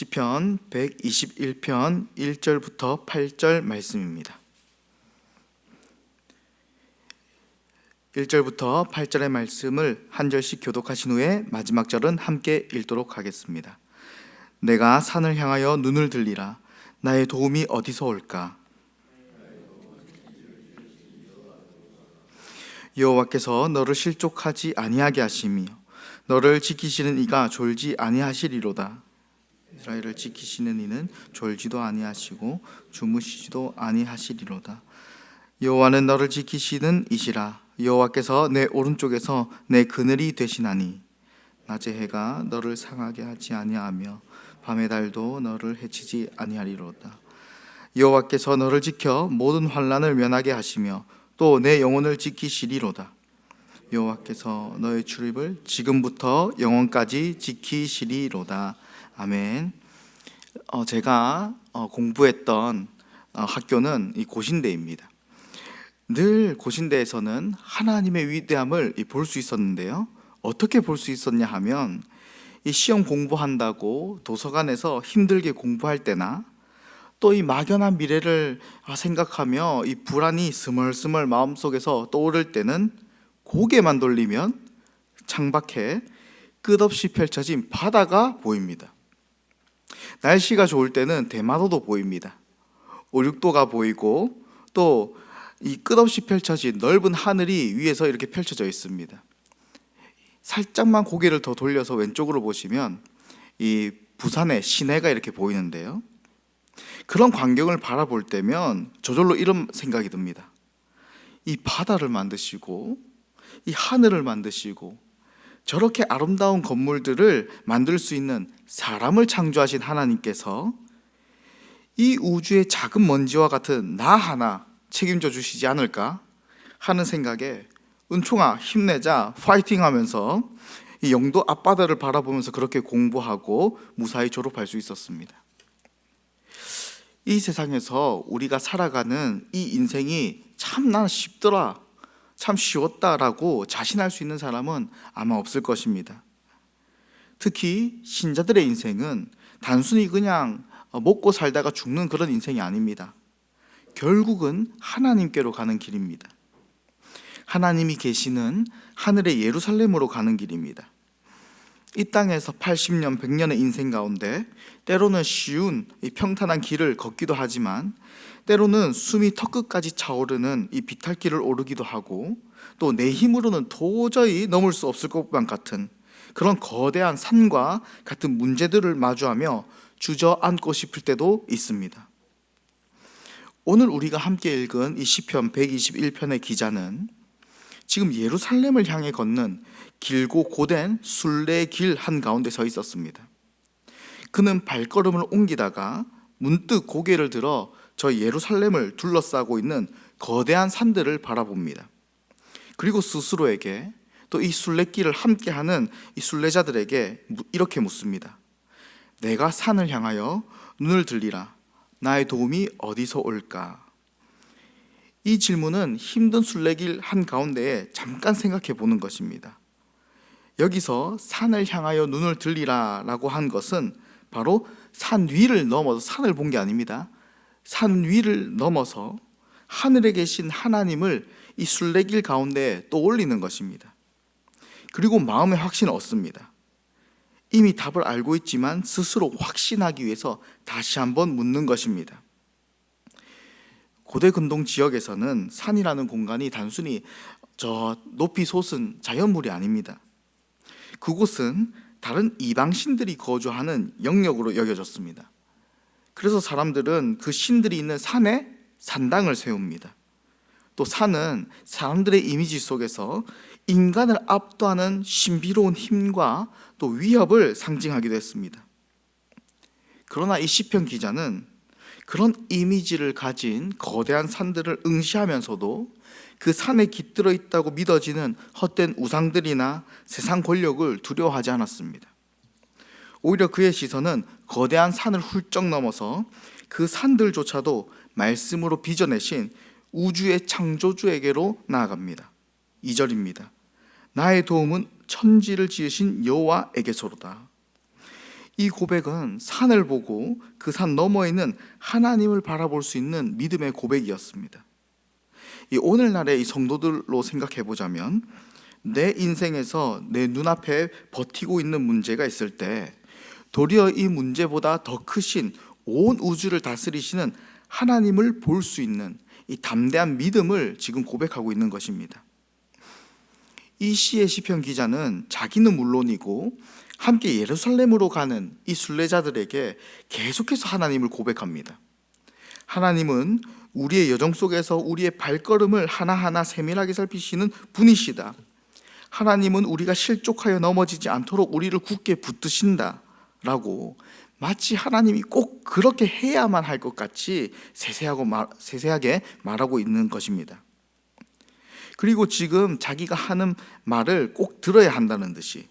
시편 121편 1절부터 8절 말씀입니다. 1절부터 8절의 말씀을 한 절씩 교독하신 후에 마지막 절은 함께 읽도록 하겠습니다. 내가 산을 향하여 눈을 들리라. 나의 도움이 어디서 올까? 여호와께서 너를 실족하지 아니하게 하시며 너를 지키시는 이가 졸지 아니하시리로다. 이스라엘을 지키시는 이는 졸지도 아니하시고 주무시지도 아니하시리로다. 여호와는 너를 지키시는 이시라. 여호와께서 내 오른쪽에서 내 그늘이 되시나니 낮의 해가 너를 상하게 하지 아니하며 밤의 달도 너를 해치지 아니하리로다. 여호와께서 너를 지켜 모든 환난을 면하게 하시며 또 내 영혼을 지키시리로다. 여호와께서 너의 출입을 지금부터 영원까지 지키시리로다. 아멘. 제가 공부했던 학교는 이 고신대입니다. 늘 고신대에서는 하나님의 위대함을 볼 수 있었는데요. 어떻게 볼 수 있었냐 하면 이 시험 공부한다고 도서관에서 힘들게 공부할 때나 또 이 막연한 미래를 생각하며 이 불안이 스멀스멀 마음속에서 떠오를 때는 고개만 돌리면 창밖에 끝없이 펼쳐진 바다가 보입니다. 날씨가 좋을 때는 대마도도 보입니다. 오륙도가 보이고 또 이 끝없이 펼쳐진 넓은 하늘이 위에서 이렇게 펼쳐져 있습니다. 살짝만 고개를 더 돌려서 왼쪽으로 보시면 이 부산의 시내가 이렇게 보이는데요. 그런 광경을 바라볼 때면 저절로 이런 생각이 듭니다. 이 바다를 만드시고 이 하늘을 만드시고 저렇게 아름다운 건물들을 만들 수 있는 사람을 창조하신 하나님께서 이 우주의 작은 먼지와 같은 나 하나 책임져 주시지 않을까 하는 생각에 은총아 힘내자 파이팅 하면서 이 영도 앞바다를 바라보면서 그렇게 공부하고 무사히 졸업할 수 있었습니다. 이 세상에서 우리가 살아가는 이 인생이 참 난 쉽더라, 참 쉬웠다라고 자신할 수 있는 사람은 아마 없을 것입니다. 특히 신자들의 인생은 단순히 그냥 먹고 살다가 죽는 그런 인생이 아닙니다. 결국은 하나님께로 가는 길입니다. 하나님이 계시는 하늘의 예루살렘으로 가는 길입니다. 이 땅에서 80년, 100년의 인생 가운데 때로는 쉬운 이 평탄한 길을 걷기도 하지만 때로는 숨이 턱끝까지 차오르는 이 비탈길을 오르기도 하고 또 내 힘으로는 도저히 넘을 수 없을 것만 같은 그런 거대한 산과 같은 문제들을 마주하며 주저앉고 싶을 때도 있습니다. 오늘 우리가 함께 읽은 이 시편 121편의 기자는 지금 예루살렘을 향해 걷는 길고 고된 순례의 길 한가운데 서 있었습니다. 그는 발걸음을 옮기다가 문득 고개를 들어 저 예루살렘을 둘러싸고 있는 거대한 산들을 바라봅니다. 그리고 스스로에게 또 이 순례길을 함께하는 이 순례자들에게 이렇게 묻습니다. 내가 산을 향하여 눈을 들리라. 나의 도움이 어디서 올까? 이 질문은 힘든 순례길 한가운데에 잠깐 생각해 보는 것입니다. 여기서 산을 향하여 눈을 들리라 라고 한 것은 바로 산 위를 넘어서 산을 본 게 아닙니다. 산 위를 넘어서 하늘에 계신 하나님을 이 순례길 가운데 떠올리는 것입니다. 그리고 마음의 확신을 얻습니다. 이미 답을 알고 있지만 스스로 확신하기 위해서 다시 한번 묻는 것입니다. 고대 근동 지역에서는 산이라는 공간이 단순히 저 높이 솟은 자연물이 아닙니다. 그곳은 다른 이방신들이 거주하는 영역으로 여겨졌습니다. 그래서 사람들은 그 신들이 있는 산에 산당을 세웁니다. 또 산은 사람들의 이미지 속에서 인간을 압도하는 신비로운 힘과 또 위협을 상징하기도 했습니다. 그러나 이 시편 기자는 그런 이미지를 가진 거대한 산들을 응시하면서도 그 산에 깃들어 있다고 믿어지는 헛된 우상들이나 세상 권력을 두려워하지 않았습니다. 오히려 그의 시선은 거대한 산을 훌쩍 넘어서 그 산들조차도 말씀으로 빚어내신 우주의 창조주에게로 나아갑니다. 2절입니다. 나의 도움은 천지를 지으신 여호와에게서로다. 이 고백은 산을 보고 그 산 너머에 있는 하나님을 바라볼 수 있는 믿음의 고백이었습니다. 이 오늘날의 이 성도들로 생각해 보자면, 내 인생에서 내 눈앞에 버티고 있는 문제가 있을 때 도리어 이 문제보다 더 크신 온 우주를 다스리시는 하나님을 볼 수 있는 이 담대한 믿음을 지금 고백하고 있는 것입니다. 이 시의 시편 기자는 자기는 물론이고 함께 예루살렘으로 가는 이 순례자들에게 계속해서 하나님을 고백합니다. 하나님은 우리의 여정 속에서 우리의 발걸음을 하나하나 세밀하게 살피시는 분이시다. 하나님은 우리가 실족하여 넘어지지 않도록 우리를 굳게 붙드신다 라고, 마치 하나님이 꼭 그렇게 해야만 할 것 같이 세세하게 말하고 있는 것입니다. 그리고 지금 자기가 하는 말을 꼭 들어야 한다는 듯이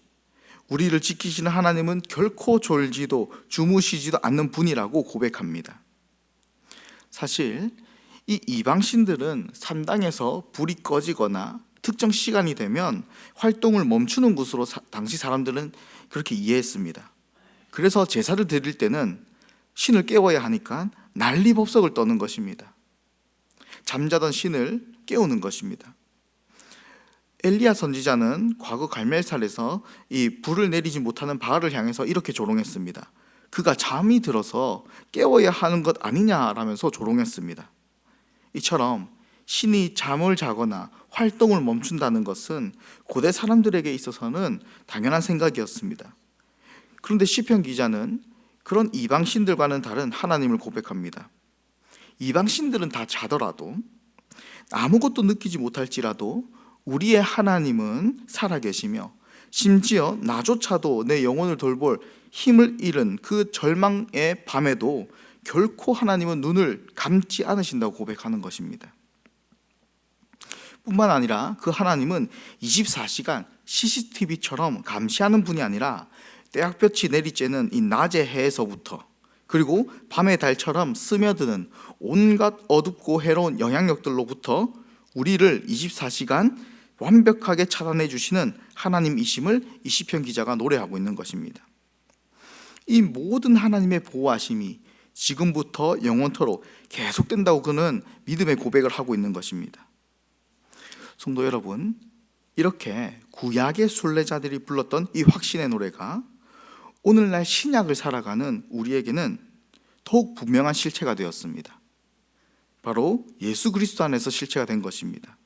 우리를 지키시는 하나님은 결코 졸지도 주무시지도 않는 분이라고 고백합니다. 사실 이 이방신들은 산당에서 불이 꺼지거나 특정 시간이 되면 활동을 멈추는 것으로 당시 사람들은 그렇게 이해했습니다. 그래서 제사를 드릴 때는 신을 깨워야 하니까 난리법석을 떠는 것입니다. 잠자던 신을 깨우는 것입니다. 엘리야 선지자는 과거 갈멜살에서 이 불을 내리지 못하는 바알을 향해서 이렇게 조롱했습니다. 그가 잠이 들어서 깨워야 하는 것 아니냐라면서 조롱했습니다. 이처럼 신이 잠을 자거나 활동을 멈춘다는 것은 고대 사람들에게 있어서는 당연한 생각이었습니다. 그런데 시편 기자는 그런 이방신들과는 다른 하나님을 고백합니다. 이방신들은 다 자더라도, 아무것도 느끼지 못할지라도 우리의 하나님은 살아계시며 심지어 나조차도 내 영혼을 돌볼 힘을 잃은 그 절망의 밤에도 결코 하나님은 눈을 감지 않으신다고 고백하는 것입니다. 뿐만 아니라 그 하나님은 24시간 CCTV처럼 감시하는 분이 아니라 떼약볕이 내리쬐는 이 낮의 해에서부터, 그리고 밤의 달처럼 스며드는 온갖 어둡고 해로운 영향력들로부터 우리를 24시간 완벽하게 차단해 주시는 하나님이심을 이 시편 기자가 노래하고 있는 것입니다. 이 모든 하나님의 보호하심이 지금부터 영원토록 계속된다고 그는 믿음의 고백을 하고 있는 것입니다. 성도 여러분, 이렇게 구약의 순례자들이 불렀던 이 확신의 노래가 오늘날 신약을 살아가는 우리에게는 더욱 분명한 실체가 되었습니다. 바로 예수 그리스도 안에서 실체가 된 것입니다.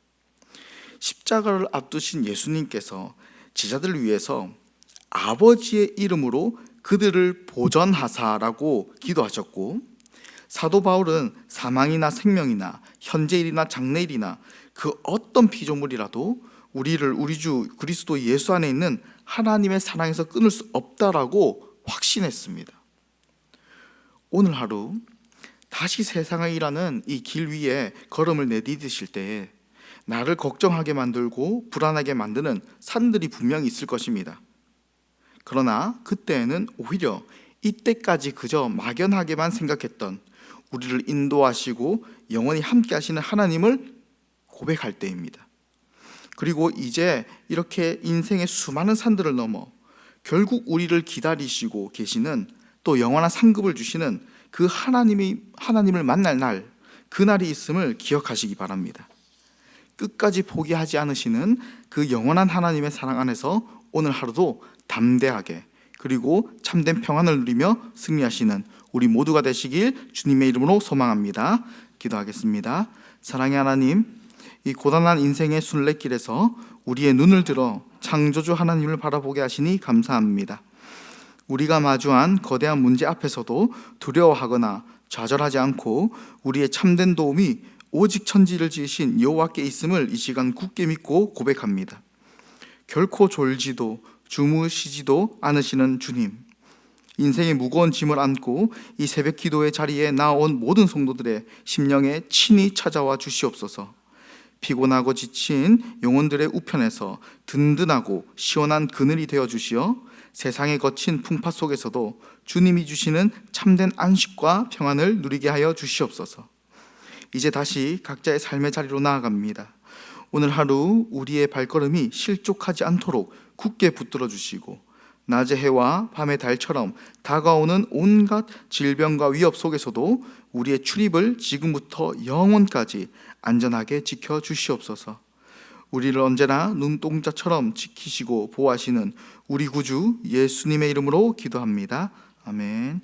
십자가를 앞두신 예수님께서 제자들을 위해서 아버지의 이름으로 그들을 보전하사라고 기도하셨고, 사도 바울은 사망이나 생명이나 현재일이나 장래일이나 그 어떤 피조물이라도 우리를 우리 주 그리스도 예수 안에 있는 하나님의 사랑에서 끊을 수 없다라고 확신했습니다. 오늘 하루 다시 세상을 일하는 이 길 위에 걸음을 내디디실 때에 나를 걱정하게 만들고 불안하게 만드는 산들이 분명히 있을 것입니다. 그러나 그때에는 오히려 이때까지 그저 막연하게만 생각했던 우리를 인도하시고 영원히 함께 하시는 하나님을 고백할 때입니다. 그리고 이제 이렇게 인생의 수많은 산들을 넘어 결국 우리를 기다리시고 계시는, 또 영원한 상급을 주시는 그 하나님을 만날 날, 그날이 있음을 기억하시기 바랍니다. 끝까지 포기하지 않으시는 그 영원한 하나님의 사랑 안에서 오늘 하루도 담대하게, 그리고 참된 평안을 누리며 승리하시는 우리 모두가 되시길 주님의 이름으로 소망합니다. 기도하겠습니다. 사랑의 하나님, 이 고단한 인생의 순례길에서 우리의 눈을 들어 창조주 하나님을 바라보게 하시니 감사합니다. 우리가 마주한 거대한 문제 앞에서도 두려워하거나 좌절하지 않고 우리의 참된 도움이 오직 천지를 지으신 여호와께 있음을 이 시간 굳게 믿고 고백합니다. 결코 졸지도 주무시지도 않으시는 주님, 인생의 무거운 짐을 안고 이 새벽 기도의 자리에 나온 모든 성도들의 심령에 친히 찾아와 주시옵소서. 피곤하고 지친 영혼들의 우편에서 든든하고 시원한 그늘이 되어 주시어 세상의 거친 풍파 속에서도 주님이 주시는 참된 안식과 평안을 누리게 하여 주시옵소서. 이제 다시 각자의 삶의 자리로 나아갑니다. 오늘 하루 우리의 발걸음이 실족하지 않도록 굳게 붙들어 주시고 낮의 해와 밤의 달처럼 다가오는 온갖 질병과 위협 속에서도 우리의 출입을 지금부터 영원까지 안전하게 지켜 주시옵소서. 우리를 언제나 눈동자처럼 지키시고 보호하시는 우리 구주 예수님의 이름으로 기도합니다. 아멘.